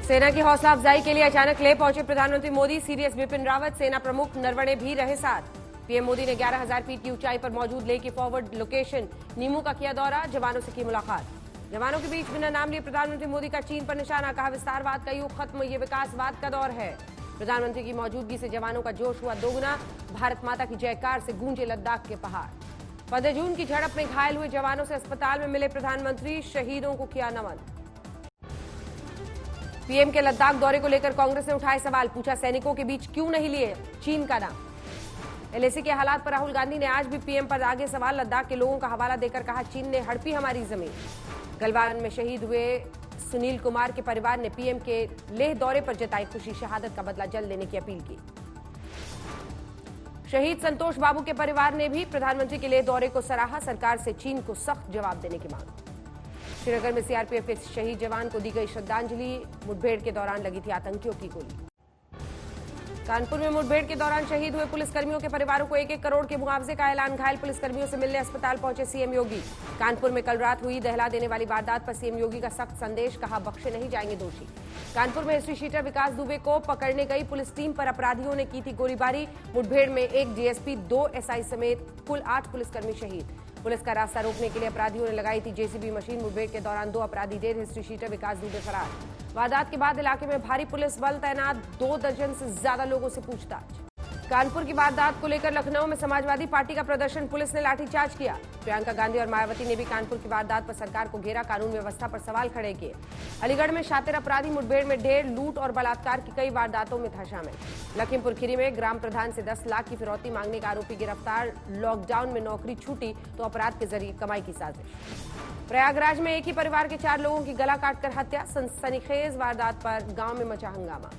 सेना की हौसला अफजाई के लिए अचानक लेह पहुंचे प्रधानमंत्री मोदी। सीडीएस बिपिन रावत, सेना प्रमुख नरवणे भी रहे साथ। पीएम मोदी ने 11,000 फीट की ऊंचाई पर मौजूद लेह की फॉरवर्ड लोकेशन नीमू का किया दौरा, जवानों से की मुलाकात। जवानों के बीच बिना नाम लिए प्रधानमंत्री मोदी का चीन पर निशाना, कहा विस्तारवाद का युग खत्म, ये विकासवाद का दौर है। प्रधानमंत्री की मौजूदगी से जवानों का जोश हुआ दोगुना, भारत माता की जयकार से गूंजे लद्दाख के पहाड़। 15 जून की झड़प में घायल हुए जवानों से अस्पताल में मिले प्रधानमंत्री, शहीदों को किया नमन। पीएम के लद्दाख दौरे को लेकर कांग्रेस ने उठाए सवाल, पूछा सैनिकों के बीच क्यों नहीं लिए चीन का नाम। एलएसी के हालात पर राहुल गांधी ने आज भी पीएम पर आगे सवाल, लद्दाख के लोगों का हवाला देकर कहा चीन ने हड़पी हमारी जमीन। गलवान में शहीद हुए सुनील कुमार के परिवार ने पीएम के लेह दौरे पर जताई खुशी, शहादत का बदला जल्द लेने की अपील की। शहीद संतोष बाबू के परिवार ने भी प्रधानमंत्री के लेह दौरे को सराहा, सरकार से चीन को सख्त जवाब देने की मांग। श्रीनगर में सीआरपीएफ के शहीद जवान को दी गई श्रद्धांजलि, मुठभेड़ के दौरान लगी थी आतंकियों की गोली। कानपुर में मुठभेड़ के दौरान शहीद हुए पुलिसकर्मियों के परिवारों को 1-1 करोड़ के मुआवजे का ऐलान, घायल पुलिसकर्मियों से मिलने अस्पताल पहुंचे सीएम योगी। कानपुर में कल रात हुई दहला देने वाली वारदात पर सीएम योगी का सख्त संदेश, कहा बख्शे नहीं जाएंगे दोषी। कानपुर में हिस्ट्री शीटर विकास दुबे को पकड़ने गई पुलिस टीम पर अपराधियों ने की थी गोलीबारी। मुठभेड़ में 1 डीएसपी, 2 एसआई समेत कुल 8 पुलिसकर्मी शहीद। पुलिस का रास्ता रोकने के लिए अपराधियों ने लगाई थी जेसीबी मशीन। मुठभेड़ के दौरान 2 अपराधी ढेर, हिस्ट्री शीटर विकास दुबे फरार। वारदात के बाद इलाके में भारी पुलिस बल तैनात, 2 दर्जन से ज्यादा लोगों से पूछताछ। कानपुर की वारदात को लेकर लखनऊ में समाजवादी पार्टी का प्रदर्शन, पुलिस ने लाठीचार्ज किया। प्रियंका गांधी और मायावती ने भी कानपुर की वारदात पर सरकार को घेरा, कानून व्यवस्था पर सवाल खड़े किए। अलीगढ़ में शातिर अपराधी मुठभेड़ में ढेर, लूट और बलात्कार की कई वारदातों में था शामिल। लखीमपुर खीरी में ग्राम प्रधान से 10 लाख की फिरौती मांगने का आरोपी गिरफ्तार। लॉकडाउन में नौकरी छूटी तो अपराध के जरिए कमाई की साजिश। प्रयागराज में एक ही परिवार के 4 लोगों की गला काटकर हत्या, सनसनीखेज वारदात पर गांव में मचा हंगामा।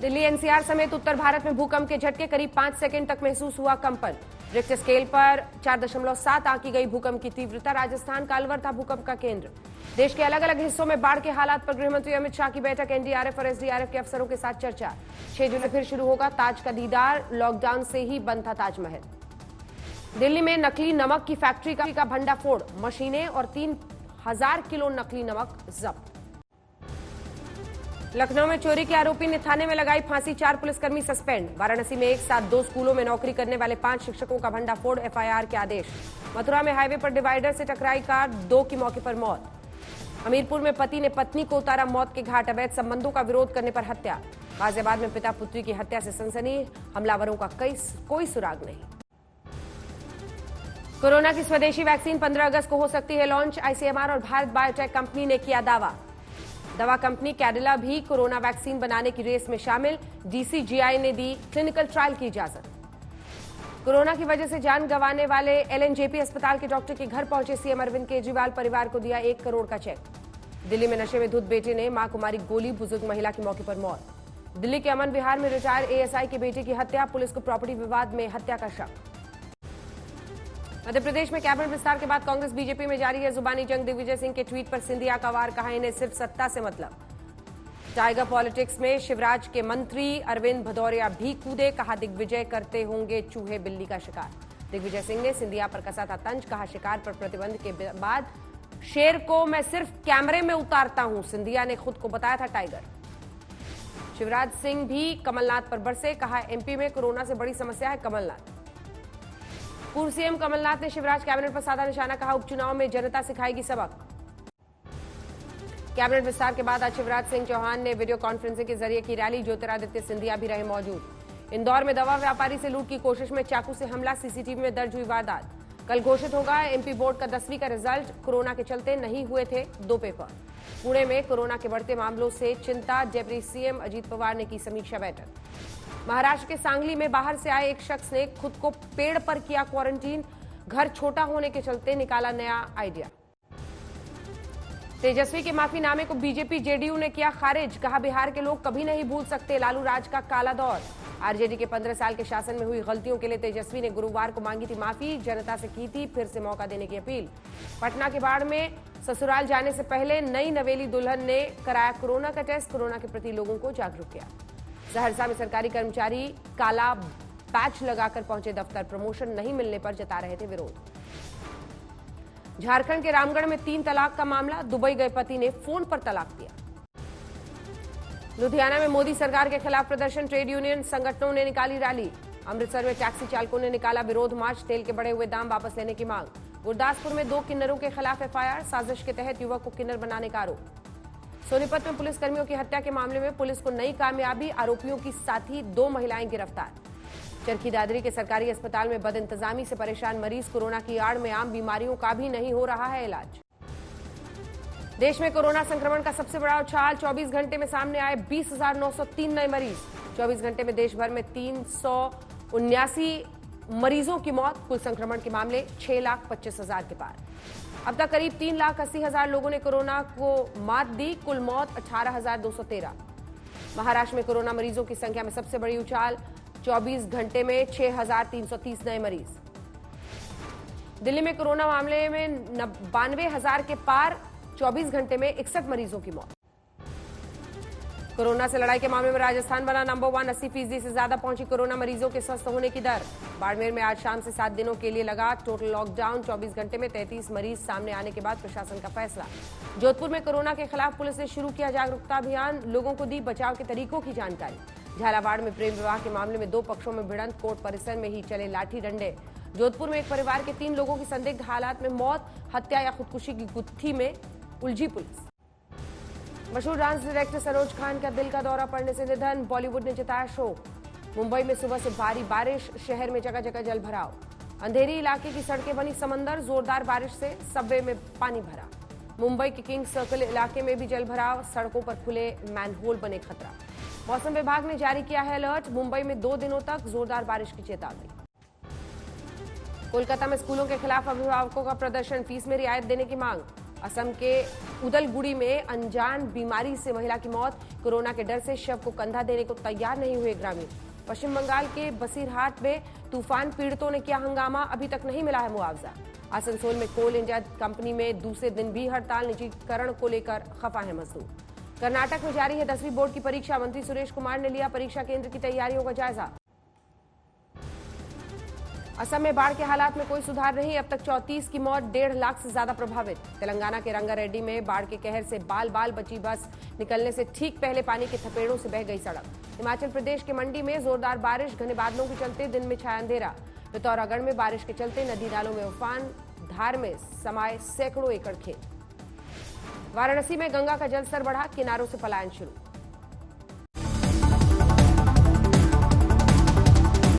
दिल्ली एनसीआर समेत उत्तर भारत में भूकंप के झटके, करीब 5 सेकंड तक महसूस हुआ कंपन। रिक्टर स्केल पर 4.7 आंकी गई भूकंप की तीव्रता। राजस्थान का अलवर था भूकंप का केंद्र। देश के अलग अलग हिस्सों में बाढ़ के हालात पर गृहमंत्री अमित शाह की बैठक, एनडीआरएफ और एसडीआरएफ के अफसरों के साथ चर्चा। 6 जुलाई फिर शुरू होगा ताज का दीदार, लॉकडाउन से ही बंद था ताजमहल। दिल्ली में नकली नमक की फैक्ट्री का भंडाफोड़, मशीनें और 3000 किलो नकली नमक जब्त। लखनऊ में चोरी के आरोपी ने थाने में लगाई फांसी, 4 पुलिसकर्मी सस्पेंड। वाराणसी में एक साथ 2 स्कूलों में नौकरी करने वाले 5 शिक्षकों का भंडाफोड़, एफआईआर के आदेश। मथुरा में हाईवे पर डिवाइडर से टकराई कार, 2 की मौके पर मौत। हमीरपुर में पति ने पत्नी को उतारा मौत के घाट, अवैध संबंधों का विरोध करने पर हत्या। गाजियाबाद में पिता पुत्री की हत्या से सनसनी, हमलावरों का कोई सुराग नहीं। कोरोना की स्वदेशी वैक्सीन 15 अगस्त को हो सकती है लॉन्च, आईसीएमआर और भारत बायोटेक कंपनी ने किया दावा। दवा कंपनी कैडिला भी कोरोना वैक्सीन बनाने की रेस में शामिल, डीसीजीआई ने दी क्लिनिकल ट्रायल की इजाजत। कोरोना की वजह से जान गंवाने वाले एलएनजेपी अस्पताल के डॉक्टर के घर पहुंचे सीएम अरविंद केजरीवाल, परिवार को दिया 1 करोड़ का चेक। दिल्ली में नशे में धुत बेटे ने मां को मारी गोली, बुजुर्ग महिला की मौके पर मौत। दिल्ली के अमन विहार में रिटायर्ड एएसआई के बेटे की हत्या, पुलिस को प्रॉपर्टी विवाद में हत्या का शक। मध्य प्रदेश में कैबिनेट विस्तार के बाद कांग्रेस बीजेपी में जारी है जुबानी जंग, दिग्विजय सिंह के ट्वीट पर सिंधिया का वार, कहा इन्हें सिर्फ सत्ता से मतलब। टाइगर पॉलिटिक्स में शिवराज के मंत्री अरविंद भदौरिया भी कूदे, कहा दिग्विजय करते होंगे चूहे बिल्ली का शिकार। दिग्विजय सिंह ने सिंधिया पर कसा था तंज, कहा शिकार पर प्रतिबंध के बाद शेर को मैं सिर्फ कैमरे में उतारता हूं, सिंधिया ने खुद को बताया था टाइगर। शिवराज सिंह भी कमलनाथ पर बरसे, कहा एमपी में कोरोना से बड़ी समस्या है कमलनाथ। पूर्व सीएम कमलनाथ ने शिवराज कैबिनेट पर साधा निशाना, कहा उपचुनाव में जनता सिखाएगी सबक। कैबिनेट विस्तार के बाद आज शिवराज सिंह चौहान ने वीडियो कॉन्फ्रेंसिंग के जरिए की रैली, ज्योतिरादित्य सिंधिया भी रहे मौजूद। इंदौर में दवा व्यापारी से लूट की कोशिश में चाकू से हमला, सीसीटीवी में दर्ज हुई वारदात। कल घोषित होगा एमपी बोर्ड का 10वीं का रिजल्ट, कोरोना के चलते नहीं हुए थे 2 पेपर। पुणे में कोरोना के बढ़ते मामलों से चिंता, डेप्यूटी सीएम अजीत पवार ने की समीक्षा बैठक। महाराष्ट्र के सांगली में बाहर से आए एक शख्स ने खुद को पेड़ पर किया क्वारंटीन, घर छोटा होने के चलते निकाला नया आइडिया। तेजस्वी के माफीनामे को बीजेपी जेडीयू ने किया खारिज, कहा बिहार के लोग कभी नहीं भूल सकते लालू राज का काला दौर। आरजेडी के 15 साल के शासन में हुई गलतियों के लिए तेजस्वी ने गुरुवार को मांगी थी माफी, जनता से की थी फिर से मौका देने की अपील। पटना के बाढ़ में ससुराल जाने से पहले नई नवेली दुल्हन ने कराया कोरोना का टेस्ट, कोरोना के प्रति लोगों को जागरूक किया। सहरसा में सरकारी कर्मचारी काला बैच लगाकर पहुंचे दफ्तर, प्रमोशन नहीं मिलने पर जता रहे थे विरोध। झारखंड के रामगढ़ में 3 तलाक का मामला, दुबई गए पति ने फोन पर तलाक दिया। लुधियाना में मोदी सरकार के खिलाफ प्रदर्शन, ट्रेड यूनियन संगठनों ने निकाली रैली। अमृतसर में टैक्सी चालकों ने निकाला विरोध मार्च, तेल के बढ़े हुए दाम वापस लेने की मांग। गुरदासपुर में 2 किन्नरों के खिलाफ एफआईआर, साजिश के तहत युवक को किन्नर बनाने का आरोप। सोनीपत में पुलिसकर्मियों की हत्या के मामले में पुलिस को नई कामयाबी, आरोपियों की साथ ही 2 महिलाएं गिरफ्तार। चरखी दादरी के सरकारी अस्पताल में बदइंतजामी से परेशान मरीज, कोरोना की आड़ में आम बीमारियों का भी नहीं हो रहा है इलाज। देश में कोरोना संक्रमण का सबसे बड़ा उछाल, 24 घंटे में सामने आए 20,903 नए मरीज। 24 घंटे में देश भर में 379 मरीजों की मौत। कुल संक्रमण के मामले 6,25,000 के पार। अब तक करीब 3,80,000 लोगों ने कोरोना को मात दी। कुल मौत 18,213। महाराष्ट्र में कोरोना मरीजों की संख्या में सबसे बड़ी उछाल, 24 घंटे में 6,330 नए मरीज। दिल्ली में कोरोना मामले में 92,000 के पार, 24 घंटे में 61 मरीजों की मौत। कोरोना से लड़ाई के मामले में राजस्थान बना नंबर 1, 80% से ज्यादा पहुंची कोरोना मरीजों के स्वस्थ होने की दर। बाड़मेर में आज शाम से 7 दिनों के लिए लगा टोटल लॉकडाउन, 24 घंटे में 33 मरीज सामने आने के बाद प्रशासन का फैसला। जोधपुर में कोरोना के खिलाफ पुलिस ने शुरू किया जागरूकता अभियान, लोगों को दी बचाव के तरीकों की जानकारी। झालावाड़ में प्रेम विवाह के मामले में 2 पक्षों में भिड़ंत, कोर्ट परिसर में ही चले लाठी डंडे। जोधपुर में एक परिवार के 3 लोगों की संदिग्ध हालात में मौत, हत्या या खुदकुशी की गुत्थी में उलझी पुलिस। मशहूर डांस डायरेक्टर सरोज खान का दिल का दौरा पड़ने से निधन, बॉलीवुड ने जताया शोक। मुंबई में सुबह से भारी बारिश, शहर में जगह जगह जल भराव। अंधेरी इलाके की सड़कें बनी समंदर, जोरदार बारिश से सबवे में पानी भरा। मुंबई के किंग सर्कल इलाके में भी जल भराव, सड़कों पर खुले मैनहोल बने खतरा। मौसम विभाग ने जारी किया है अलर्ट, मुंबई में 2 दिनों तक जोरदार बारिश की चेतावनी। कोलकाता में स्कूलों के खिलाफ अभिभावकों का प्रदर्शन, फीस में रियायत देने की मांग। असम के उदलगुड़ी में अनजान बीमारी से महिला की मौत, कोरोना के डर से शव को कंधा देने को तैयार नहीं हुए ग्रामीण। पश्चिम बंगाल के बसीरहाट में तूफान पीड़ितों ने किया हंगामा, अभी तक नहीं मिला है मुआवजा। आसनसोल में कोल इंडिया कंपनी में दूसरे दिन भी हड़ताल, निजीकरण को लेकर खफा है मजदूर। कर्नाटक में जारी है 10वीं बोर्ड की परीक्षा, मंत्री सुरेश कुमार ने लिया परीक्षा केंद्र की तैयारियों का जायजा। असम में बाढ़ के हालात में कोई सुधार नहीं, अब तक 34 की मौत, 1.5 लाख से ज्यादा प्रभावित। तेलंगाना के रंगारेड्डी में बाढ़ के कहर से बाल बाल बची बस, निकलने से ठीक पहले पानी के थपेड़ों से बह गई सड़क। हिमाचल प्रदेश के मंडी में जोरदार बारिश, घने बादलों के चलते दिन में छाया अंधेरा। पिथौरागढ़ में बारिश के चलते नदी नालों में उफान, धार में समाये सैकड़ों एकड़ खेत। वाराणसी में गंगा का जलस्तर बढ़ा, किनारों से पलायन शुरू।